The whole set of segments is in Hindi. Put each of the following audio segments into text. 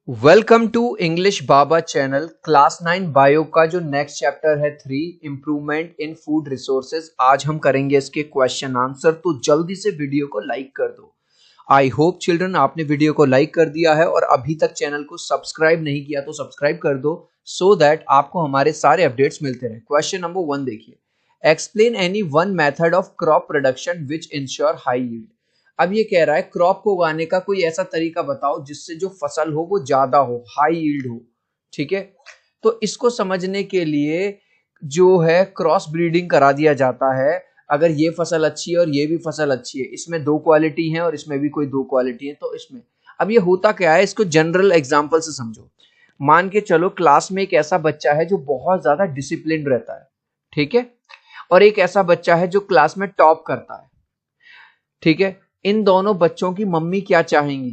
Welcome to English Baba channel. Class 9 bio का जो नेक्स्ट चैप्टर है 3 इम्प्रूवमेंट इन फूड रिसोर्सेज, आज हम करेंगे इसके क्वेश्चन आंसर। तो जल्दी से वीडियो को लाइक कर दो। आई होप चिल्ड्रन आपने वीडियो को लाइक कर दिया है और अभी तक चैनल को सब्सक्राइब नहीं किया तो सब्सक्राइब कर दो सो दैट आपको हमारे सारे अपडेट्स मिलते रहे। क्वेश्चन नंबर 1 देखिए, explain any one method of crop production which ensure high yield. अब ये कह रहा है क्रॉप को उगाने का कोई ऐसा तरीका बताओ जिससे जो फसल हो वो ज्यादा हो, हाई यील्ड हो। ठीक है, तो इसको समझने के लिए जो है क्रॉस ब्रीडिंग करा दिया जाता है। अगर ये फसल अच्छी है और ये भी फसल अच्छी है, इसमें दो क्वालिटी है और इसमें भी कोई दो क्वालिटी है, तो इसमें अब ये होता क्या है, इसको जनरल एग्जांपल से समझो। मान के चलो क्लास में एक ऐसा बच्चा है जो बहुत ज्यादा डिसिप्लिन रहता है, ठीक है, और एक ऐसा बच्चा है जो क्लास में टॉप करता है। ठीक है, इन दोनों बच्चों की मम्मी क्या चाहेंगी?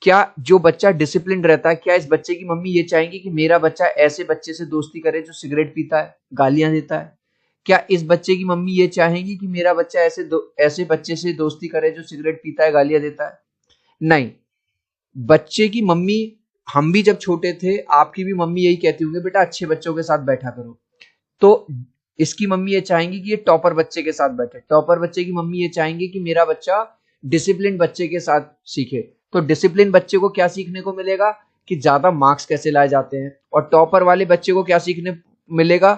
क्या जो बच्चा डिसिप्लिन रहता है, क्या इस बच्चे की मम्मी ये चाहेंगी कि मेरा बच्चा ऐसे बच्चे से दोस्ती करे जो सिगरेट पीता है, गालियां देता है? क्या इस बच्चे की मम्मी ये चाहेंगी कि मेरा बच्चा ऐसे बच्चे से दोस्ती करे जो सिगरेट पीता है, गालियां देता है? नहीं। बच्चे की मम्मी, हम भी जब छोटे थे आपकी भी मम्मी यही कहती होंगी, बेटा अच्छे बच्चों के साथ बैठा करो। तो इसकी मम्मी ये चाहेंगी कि ये टॉपर बच्चे के साथ बैठे, टॉपर बच्चे की मम्मी ये चाहेंगी कि मेरा बच्चा डिसिप्लिन बच्चे के साथ सीखे। तो डिसिप्लिन बच्चे को क्या सीखने को मिलेगा कि ज्यादा मार्क्स कैसे लाए जाते हैं, और टॉपर वाले बच्चे को क्या सीखने मिलेगा,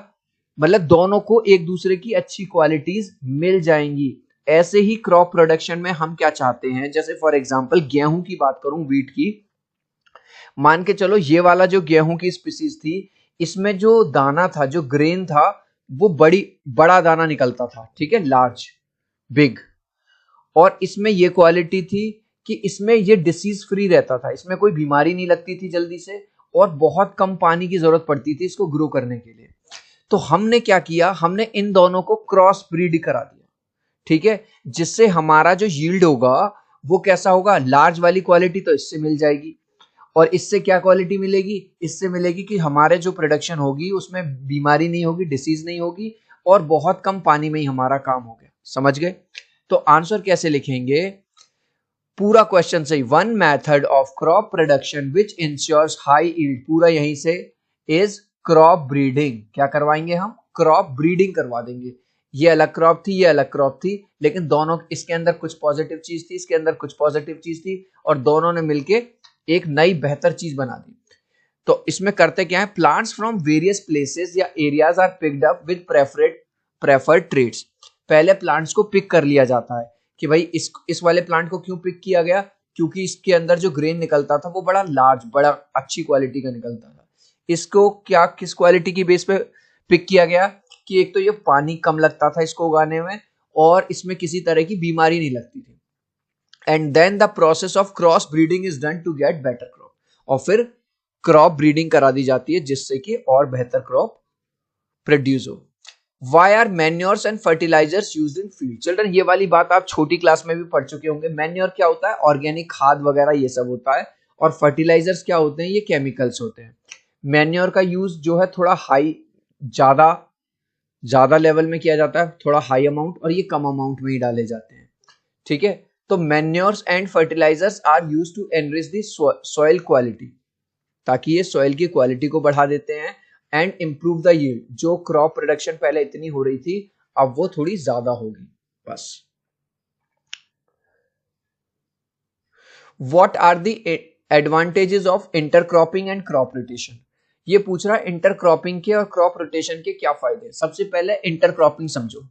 मतलब दोनों को एक दूसरे की अच्छी क्वालिटीज मिल जाएंगी। ऐसे ही क्रॉप प्रोडक्शन में हम क्या चाहते हैं, जैसे फॉर एग्जांपल गेहूं की बात करूं, व्हीट की, मान के चलो ये वाला जो गेहूं की स्पीसीज थी, इसमें जो दाना था, जो ग्रेन था, वो बड़ा दाना निकलता था, ठीक है, लार्ज, बिग। और इसमें ये क्वालिटी थी कि इसमें ये डिसीज फ्री रहता था, इसमें कोई बीमारी नहीं लगती थी जल्दी से, और बहुत कम पानी की जरूरत पड़ती थी इसको ग्रो करने के लिए। तो हमने क्या किया, हमने इन दोनों को क्रॉस ब्रीड करा दिया, ठीक है, जिससे हमारा जो यील्ड होगा वो कैसा होगा, लार्ज वाली क्वालिटी तो इससे मिल जाएगी, और इससे क्या क्वालिटी मिलेगी, इससे मिलेगी कि हमारे जो प्रोडक्शन होगी उसमें बीमारी नहीं होगी, डिसीज नहीं होगी, और बहुत कम पानी में ही हमारा काम हो गया। समझ गए? तो आंसर कैसे लिखेंगे, पूरा क्वेश्चन सही, one method of crop production which ensures high yield, पूरा यहीं से इज क्रॉप ब्रीडिंग। क्या करवाएंगे हम, क्रॉप ब्रीडिंग करवा देंगे। ये अलग क्रॉप थी, ये अलग क्रॉप थी, लेकिन दोनों, इसके अंदर कुछ पॉजिटिव चीज थी, इसके अंदर कुछ पॉजिटिव चीज थी, और दोनों ने मिलके एक नई बेहतर चीज बना दी। तो इसमें करते क्या है, प्लांट्स फ्रॉम वेरियस प्लेसेस या areas are picked up with preferred traits. पहले प्लांट्स को पिक कर लिया जाता है कि भाई इस वाले प्लांट को क्यों पिक किया गया, क्योंकि इसके अंदर जो ग्रेन निकलता था वो बड़ा लार्ज, बड़ा अच्छी क्वालिटी का निकलता था। इसको क्या, किस क्वालिटी की बेस पे पिक किया गया, कि एक तो ये पानी कम लगता था इसको उगाने में, और इसमें किसी तरह की बीमारी नहीं लगती थी। And then the process of cross breeding is done to get better crop, और फिर क्रॉप ब्रीडिंग करा दी जाती है जिससे कि और बेहतर क्रॉप प्रोड्यूस हो। Why are manures and fertilizers used in field. Children ये वाली बात आप छोटी क्लास में भी पढ़ चुके होंगे। मैन्योर क्या होता है, ऑर्गेनिक खाद वगैरह ये सब होता है, और फर्टिलाइजर्स क्या होते हैं, ये केमिकल्स होते हैं। मैन्योर का यूज जो है थोड़ा हाई, ज्यादा ज्यादा लेवल में किया जाता है, थोड़ा हाई अमाउंट, और ये कम अमाउंट में ही डाले जाते हैं। ठीक है, तो manures and fertilizers are used to enrich the soil quality, ताकि ये सॉइल की क्वालिटी को बढ़ा देते हैं, एंड इंप्रूव द यील्ड। जो क्रॉप प्रोडक्शन पहले इतनी हो रही थी अब वो थोड़ी ज्यादा होगी, बस। What are the advantages of intercropping and crop rotation. ये पूछ रहा है इंटरक्रॉपिंग के और क्रॉप रोटेशन के क्या फायदे। सबसे पहले इंटरक्रॉपिंग समझो।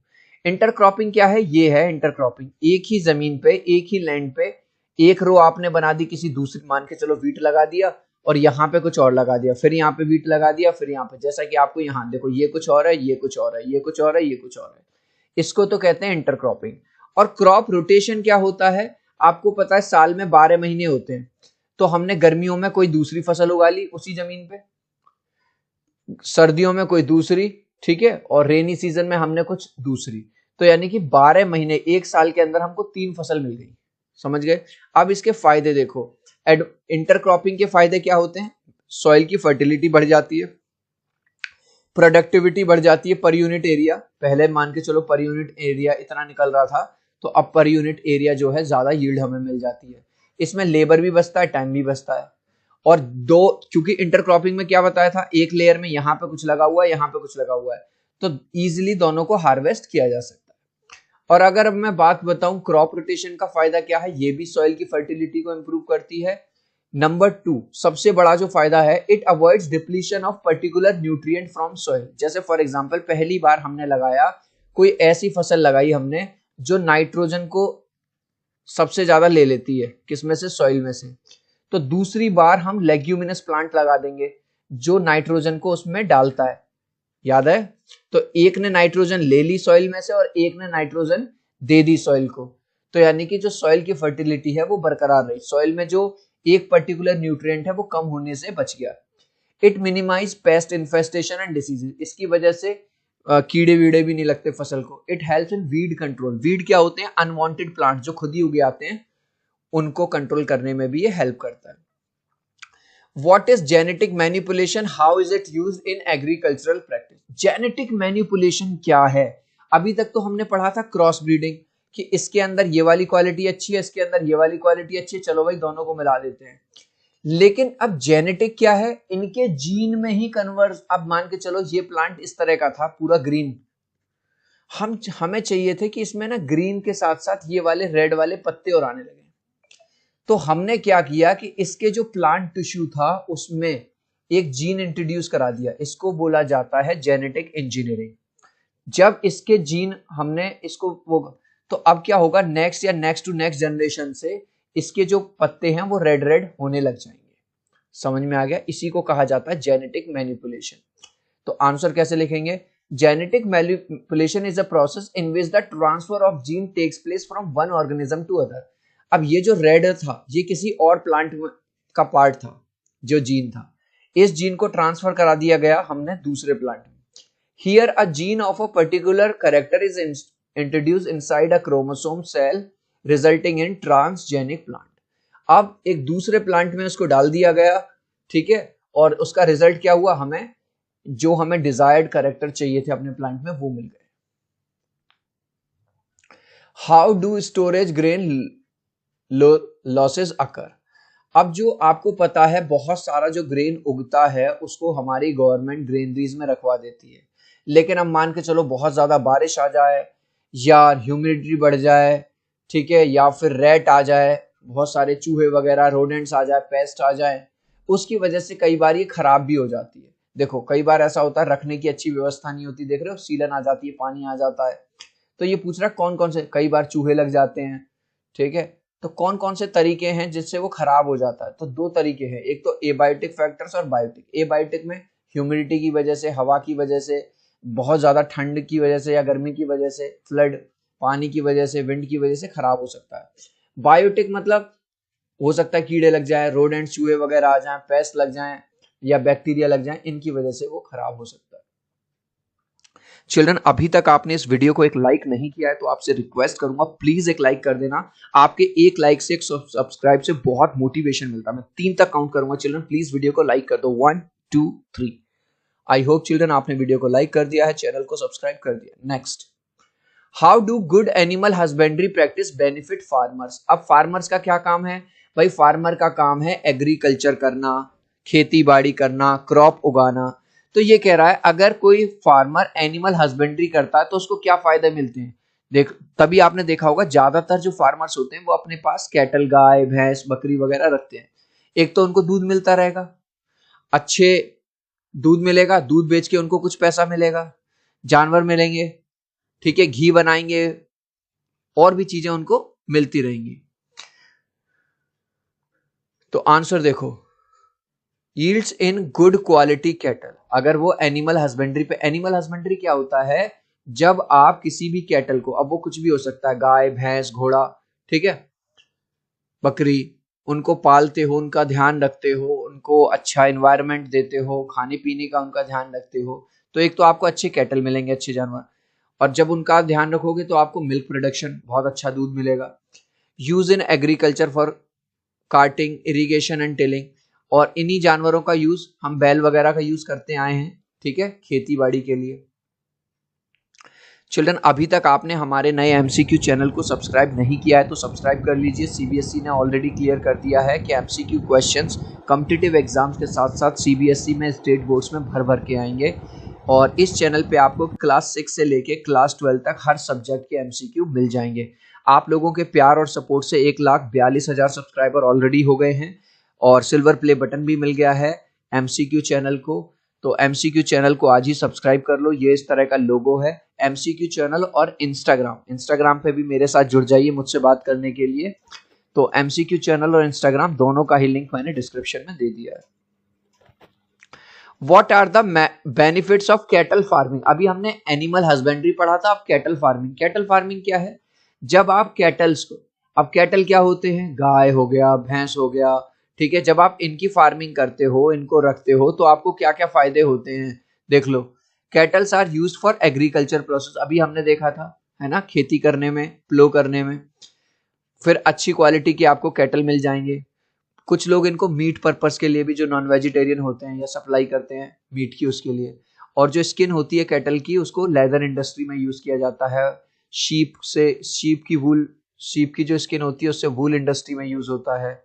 इंटरक्रॉपिंग क्या है, ये है इंटरक्रॉपिंग, एक ही जमीन पे, एक ही लैंड पे एक रो आपने बना दी किसी दूसरी, मान के चलो वीट लगा दिया और यहाँ पे कुछ और लगा दिया, फिर यहाँ पे वीट लगा दिया, फिर यहाँ पे, जैसा कि आपको यहाँ देखो, ये कुछ और है, ये कुछ और है, ये कुछ और है, ये कुछ और है। इसको तो कहते हैं इंटरक्रॉपिंग। और क्रॉप रोटेशन क्या होता है, आपको पता है साल में 12 महीने होते हैं, तो हमने गर्मियों में कोई दूसरी फसल उगा ली उसी जमीन पे, सर्दियों में कोई दूसरी, ठीक है, और रेनी सीजन में हमने कुछ दूसरी। तो यानी कि 12 महीने, एक साल के अंदर हमको 3 फसल मिल गई। समझ गए? अब इसके फायदे देखो, इंटरक्रॉपिंग के फायदे क्या होते हैं, सॉइल की फर्टिलिटी बढ़ जाती है, प्रोडक्टिविटी बढ़ जाती है पर यूनिट एरिया। पहले मान के चलो पर यूनिट एरिया इतना निकल रहा था, तो अब पर यूनिट एरिया जो है ज्यादा यील्ड हमें मिल जाती है। इसमें लेबर भी बचता है, टाइम भी बचता है, और दो, क्योंकि इंटरक्रॉपिंग में क्या बताया था, एक लेयर में यहाँ पे कुछ लगा हुआ है, यहाँ पे कुछ लगा हुआ है, तो इजिली दोनों को हार्वेस्ट किया जा सकता है। और अगर अब मैं बात बताऊं क्रॉप रोटेशन का फायदा क्या है, ये भी सॉइल की फर्टिलिटी को इंप्रूव करती है। नंबर 2 सबसे बड़ा जो फायदा है, it avoids depletion of particular nutrient from soil. जैसे फॉर एग्जांपल पहली बार हमने लगाया, कोई ऐसी फसल लगाई हमने जो नाइट्रोजन को सबसे ज्यादा ले लेती है, किसमें से, सॉइल में से, तो दूसरी बार हम लेग्यूमिनस प्लांट लगा देंगे जो नाइट्रोजन को उसमें डालता है, याद है। तो एक ने नाइट्रोजन ले ली सॉइल में से और एक ने नाइट्रोजन दे दी सॉइल को, तो यानी कि जो सॉइल की फर्टिलिटी है वो बरकरार रही, सॉइल में जो एक पर्टिकुलर न्यूट्रिएंट है वो कम होने से बच गया। It minimise paste infestation and diseases, इसकी वजह से कीड़े वीड़े भी नहीं लगते फसल को। It helps in weed control, weed क्या होते हैं, अनवांटेड प्लांट जो खुद ही उगे आते हैं, उनको कंट्रोल करने में भी ये हेल्प करता है। What is genetic manipulation? How is it used in agricultural practice? Genetic manipulation क्या है? अभी तक तो हमने पढ़ा था क्रॉस ब्रीडिंग, कि इसके अंदर ये वाली क्वालिटी अच्छी है, इसके अंदर ये वाली क्वालिटी अच्छी है, चलो भाई दोनों को मिला देते हैं। लेकिन अब जेनेटिक क्या है, इनके जीन में ही कन्वर्ट, अब मान के चलो ये प्लांट इस तरह का था पूरा ग्रीन, हमें चाहिए थे कि इसमें ना ग्रीन के साथ साथ ये वाले रेड वाले पत्ते और आने लगे, तो हमने क्या किया कि इसके जो प्लांट टिश्यू था उसमें एक जीन इंट्रोड्यूस करा दिया, इसको बोला जाता है जेनेटिक इंजीनियरिंग। जब इसके जीन हमने इसको वो, तो अब क्या होगा, नेक्स्ट या नेक्स्ट टू नेक्स्ट जनरेशन से इसके जो पत्ते हैं वो रेड रेड होने लग जाएंगे। समझ में आ गया, इसी को कहा जाता है जेनेटिक मैनिपुलेशन। तो आंसर कैसे लिखेंगे, genetic manipulation is a process in which the transfer of gene takes place from one organism to other. अब ये जो रेड था ये किसी और प्लांट का पार्ट था, जो जीन था, इस जीन को ट्रांसफर करा दिया गया हमने दूसरे प्लांट में। Here a gene of a particular character is introduce inside a chromosome cell resulting in transgenic plant. अब एक दूसरे प्लांट में उसको डाल दिया गया, ठीक है, और उसका रिजल्ट क्या हुआ, हमें जो हमें डिजायर्ड कैरेक्टर चाहिए थे अपने प्लांट में वो मिल गए। How do storage grain losses occur. अब जो आपको पता है बहुत सारा जो ग्रेन उगता है उसको हमारी गवर्नमेंट ग्रेनरीज में रखवा देती है, लेकिन अब मान के चलो बहुत ज्यादा बारिश आ जाए या ह्यूमिडिटी बढ़ जाए, ठीक है, या फिर रेट आ जाए, बहुत सारे चूहे वगैरह रोडेंट्स आ जाए, पेस्ट आ जाए, उसकी वजह से कई बार ये खराब भी हो जाती है। देखो कई बार ऐसा होता है रखने की अच्छी व्यवस्था नहीं होती, देख रहे हो सीलन आ जाती है, पानी आ जाता है। तो ये पूछ रहा है कौन कौन से, कई बार चूहे लग जाते हैं, ठीक है, तो कौन कौन से तरीके हैं जिससे वो खराब हो जाता है, तो दो तरीके हैं, एक तो एबायोटिक फैक्टर्स और बायोटिक। एबायोटिक में ह्यूमिडिटी की वजह से, हवा की वजह से, बहुत ज्यादा ठंड की वजह से या गर्मी की वजह से, फ्लड, पानी की वजह से, विंड की वजह से खराब हो सकता है। बायोटिक मतलब हो सकता है कीड़े लग जाए, रोडेंट्स चूहे वगैरह आ जाए, पेस्ट लग जाए या बैक्टीरिया लग जाए, इनकी वजह से वो खराब हो सकता है। चिल्ड्रन अभी तक आपने इस वीडियो को एक लाइक नहीं किया है तो आपसे रिक्वेस्ट करूंगा प्लीज एक लाइक कर देना। आपके एक लाइक से, एक सब्सक्राइब से बहुत मोटिवेशन मिलता है। मैं 3 तक काउंट करूंगा चिल्ड्रन, प्लीज वीडियो को लाइक कर दो, 1 2 3। आई होप चिल्ड्रन आपने वीडियो को लाइक कर दिया है, चैनल को सब्सक्राइब कर दिया। Next, how do good animal husbandry practice benefit farmers. अब फार्मर्स का क्या काम है भाई, फार्मर का काम है एग्रीकल्चर करना, खेती बाड़ी करना, क्रॉप उगाना। तो ये कह रहा है अगर कोई फार्मर एनिमल हस्बेंड्री करता है तो उसको क्या फायदे मिलते हैं। देख तभी आपने देखा होगा ज्यादातर जो फार्मर्स होते हैं वो अपने पास कैटल, गाय भैंस बकरी वगैरह रखते हैं। एक तो उनको दूध मिलता रहेगा, अच्छे दूध मिलेगा, दूध बेच के उनको कुछ पैसा मिलेगा, जानवर मिलेंगे, ठीक है, घी बनाएंगे, और भी चीजें उनको मिलती रहेंगी। तो आंसर देखो, yields in good quality cattle. अगर वो एनिमल हस्बेंड्री पे, एनिमल हस्बेंड्री क्या होता है, जब आप किसी भी कैटल को, अब वो कुछ भी हो सकता है, गाय भैंस घोड़ा, ठीक है, बकरी, उनको पालते हो, उनका ध्यान रखते हो, उनको अच्छा एनवायरनमेंट देते हो, खाने पीने का उनका ध्यान रखते हो, तो एक तो आपको अच्छे कैटल मिलेंगे, अच्छे जानवर, और जब उनका ध्यान रखोगे तो आपको मिल्क प्रोडक्शन, बहुत अच्छा दूध मिलेगा। Use in agriculture for carting, irrigation and tilling, और इन्हीं जानवरों का यूज हम बैल वगैरह का यूज करते आए हैं, ठीक है, खेती बाड़ी के लिए। चिल्ड्रन, अभी तक आपने हमारे नए एमसीक्यू चैनल को सब्सक्राइब नहीं किया है तो सब्सक्राइब कर लीजिए। सीबीएसई ने ऑलरेडी क्लियर कर दिया है कि एमसीक्यू क्वेश्चंस कॉम्पिटिटिव एग्जाम्स के साथ साथ सीबीएसई में स्टेट बोर्ड्स में भर भर के आएंगे और इस चैनल पे आपको क्लास 6 से लेके क्लास 12 तक हर सब्जेक्ट के एमसीक्यू मिल जाएंगे। आप लोगों के प्यार और सपोर्ट से 1,42,000 सब्सक्राइबर ऑलरेडी हो गए हैं और सिल्वर प्ले बटन भी मिल गया है एमसीक्यू चैनल को। तो एमसीक्यू चैनल को आज ही सब्सक्राइब कर लो। ये इस तरह का लोगो है एमसीक्यू चैनल। और इंस्टाग्राम पे भी मेरे साथ जुड़ जाइए मुझसे बात करने के लिए। तो एमसीक्यू चैनल और इंस्टाग्राम दोनों का ही लिंक मैंने डिस्क्रिप्शन में दे दिया है। What are the benefits of cattle farming? अभी हमने एनिमल हस्बेंड्री पढ़ा था, अब कैटल फार्मिंग क्या है? जब आप कैटल्स को, अब कैटल क्या होते हैं? गाय हो गया, भैंस हो गया, ठीक है। जब आप इनकी फार्मिंग करते हो, इनको रखते हो, तो आपको क्या क्या फायदे होते हैं देख लो। Cattles are used for agriculture process, अभी हमने देखा था, है ना, खेती करने में, प्लो करने में। फिर अच्छी क्वालिटी के आपको कैटल मिल जाएंगे। कुछ लोग इनको मीट पर्पस के लिए भी, जो नॉन वेजिटेरियन होते हैं या सप्लाई करते हैं मीट की, उसके लिए। और जो स्किन होती है कैटल की, उसको लेदर इंडस्ट्री में यूज किया जाता है। शीप की जो स्किन होती है उससे वूल इंडस्ट्री में यूज होता है।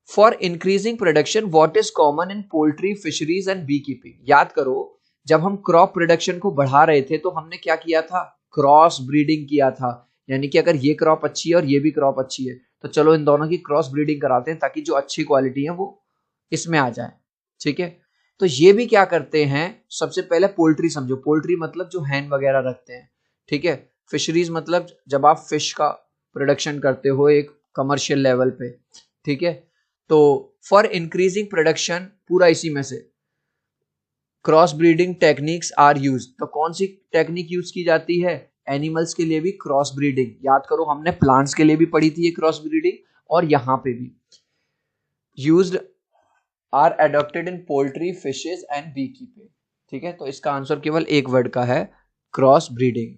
For increasing production what is common in poultry, fisheries and bee keeping? याद करो, जब हम क्रॉप प्रोडक्शन को बढ़ा रहे थे तो हमने क्या किया था? क्रॉस ब्रीडिंग किया था। यानी कि अगर ये क्रॉप अच्छी है और ये भी क्रॉप अच्छी है तो चलो इन दोनों की क्रॉस ब्रीडिंग कराते हैं ताकि जो अच्छी क्वालिटी है वो इसमें आ जाए, ठीक है। तो ये भी क्या करते हैं, सबसे पहले पोल्ट्री समझो। पोल्ट्री मतलब जो हैन वगैरह रखते हैं, ठीक है। फिशरीज मतलब जब आप फिश का प्रोडक्शन करते हो एक कमर्शियल लेवल पे, ठीक है। तो फॉर इंक्रीजिंग प्रोडक्शन, पूरा इसी में से cross breeding techniques are use. तो कौन सी टेक्निक यूज की जाती है? एनिमल्स के लिए भी क्रॉस ब्रीडिंग। याद करो, हमने प्लांट्स के लिए भी पढ़ी थी ये क्रॉस ब्रीडिंग, और यहां पे भी used are adopted in poultry, fishes and bee keeping, ठीक है। तो इसका आंसर केवल एक वर्ड का है, cross breeding.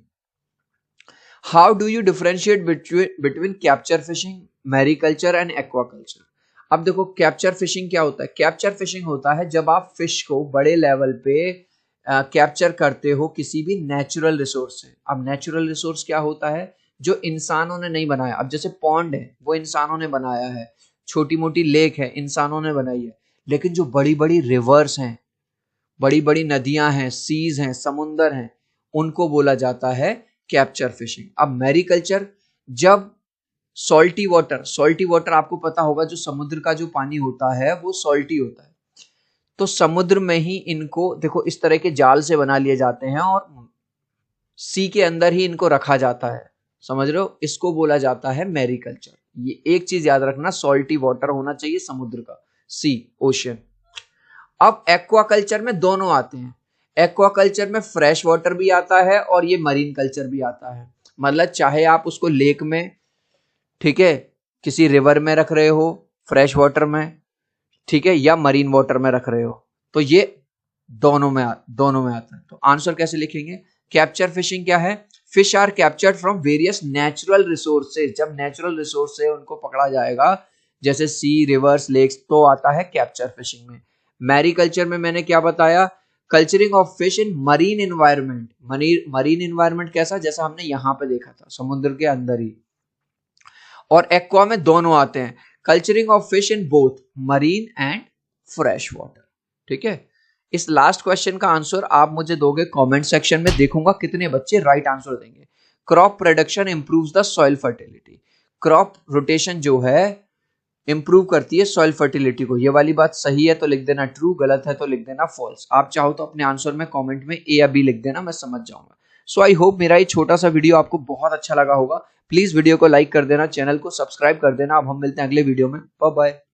How do you differentiate between capture fishing, mariculture and aquaculture? अब देखो, कैप्चर फिशिंग क्या होता है? कैप्चर फिशिंग होता है जब आप फिश को बड़े लेवल पे कैप्चर करते हो किसी भी नेचुरल रिसोर्स से। अब नेचुरल रिसोर्स क्या होता है? जो इंसानों ने नहीं बनाया। अब जैसे पॉन्ड है वो इंसानों ने बनाया है, छोटी मोटी लेक है इंसानों ने बनाई है, लेकिन जो बड़ी बड़ी रिवर्स हैं, बड़ी बड़ी नदियां हैं, सीज हैं, समुंदर हैं, उनको बोला जाता है कैप्चर फिशिंग। अब मैरीकल्चर, जब सॉल्टी वाटर आपको पता होगा, जो समुद्र का जो पानी होता है वो सॉल्टी होता है। तो समुद्र में ही इनको देखो इस तरह के जाल से बना लिए जाते हैं और सी के अंदर ही इनको रखा जाता है, समझ रहे हो? इसको बोला जाता है मैरीकल्चर। ये एक चीज याद रखना, सॉल्टी वाटर होना चाहिए समुद्र का, सी, ओशियन। अब एक्वाकल्चर में दोनों आते हैं। एक्वाकल्चर में फ्रेश वाटर भी आता है और ये मरीन कल्चर भी आता है। मतलब चाहे आप उसको लेक में, ठीक है, किसी रिवर में रख रहे हो, फ्रेश वाटर में, ठीक है, या मरीन वाटर में रख रहे हो, तो ये दोनों में आता है। तो आंसर कैसे लिखेंगे? कैप्चर फिशिंग क्या है? Fish are captured from various natural resources. जब नेचुरल रिसोर्स से उनको पकड़ा जाएगा, जैसे सी, रिवर्स, लेक्स, तो आता है कैप्चर फिशिंग में। मैरीकल्चर में मैंने क्या बताया? Culturing of fish in marine environment. Marine environment कैसा? जैसा हमने यहां पे देखा था, समुद्र के अंदर ही। और एक्वा में दोनों आते हैं, culturing of fish in both marine and fresh water, ठीक है। इस लास्ट क्वेश्चन का आंसर आप मुझे दोगे कमेंट सेक्शन में, देखूंगा कितने बच्चे राइट आंसर देंगे। Crop production improves the soil fertility. Crop rotation जो है इंप्रूव करती है सॉइल फर्टिलिटी को। ये वाली बात सही है तो लिख देना ट्रू, गलत है तो लिख देना फॉल्स। आप चाहो तो अपने आंसर में कमेंट में ए या बी लिख देना, मैं समझ जाऊंगा। सो आई होप मेरा ये छोटा सा वीडियो आपको बहुत अच्छा लगा होगा। प्लीज वीडियो को लाइक कर देना, चैनल को सब्सक्राइब कर देना। अब हम मिलते हैं अगले वीडियो में। Bye bye.